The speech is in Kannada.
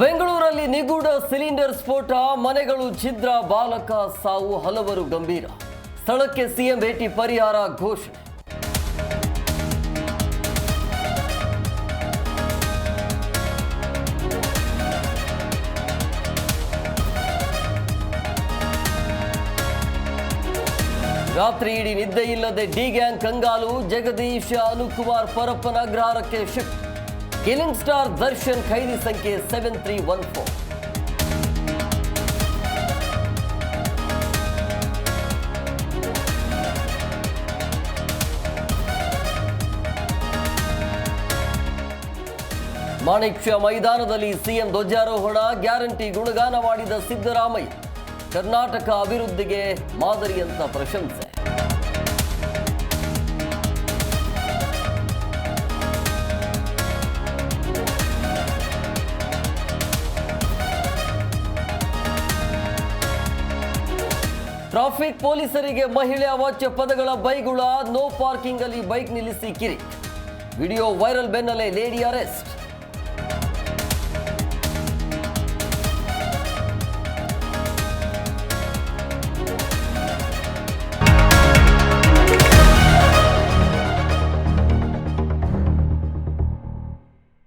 ಬೆಂಗಳೂರಲ್ಲಿ ನಿಗೂಢ ಸಿಲಿಂಡರ್ ಸ್ಫೋಟ, ಮನೆಗಳು ಛಿದ್ರ, ಬಾಲಕ ಸಾವು, ಹಲವರು ಗಂಭೀರ. ಸ್ಥಳಕ್ಕೆ ಸಿಎಂ ಭೇಟಿ, ಪರಿಹಾರ ಘೋಷಣೆ. ರಾತ್ರಿ ಇಡೀ ನಿದ್ದೆ ಇಲ್ಲದೆ ಡಿ ಗ್ಯಾಂಗ್ ಕಂಗಾಲು, ಜಗದೀಶ್ ಅನುಕುಮಾರ್ ಪರಪ್ಪನ ಅಗ್ರಹಾರಕ್ಕೆ ಶಿಫ್ಟ್. ಕಿಲಿಂಗ್ ಸ್ಟಾರ್ ದರ್ಶನ್ ಖೈದಿ ಸಂಖ್ಯೆ 7314. ಮಾಣಿಕ್ ಷಾ ಮೈದಾನದಲ್ಲಿ ಸಿಎಂ ಧ್ವಜಾರೋಹಣ, ಗ್ಯಾರಂಟಿ ಗುಣಗಾನ ಮಾಡಿದ ಸಿದ್ದರಾಮಯ್ಯ. ಕರ್ನಾಟಕ ಅಭಿವೃದ್ಧಿಗೆ ಮಾದರಿಯಂತ ಪ್ರಶಂಸೆ. ಟ್ರಾಫಿಕ್ ಪೊಲೀಸರಿಗೆ ಮಹಿಳೆ ಅವಾಚ್ಯ ಪದಗಳ ಬೈಗುಳ, ನೋ ಪಾರ್ಕಿಂಗ್ ಅಲ್ಲಿ ಬೈಕ್ ನಿಲ್ಲಿಸಿ ಕಿರಿ. ವಿಡಿಯೋ ವೈರಲ್ ಬೆನ್ನಲ್ಲೇ ಲೇಡಿ ಅರೆಸ್ಟ್.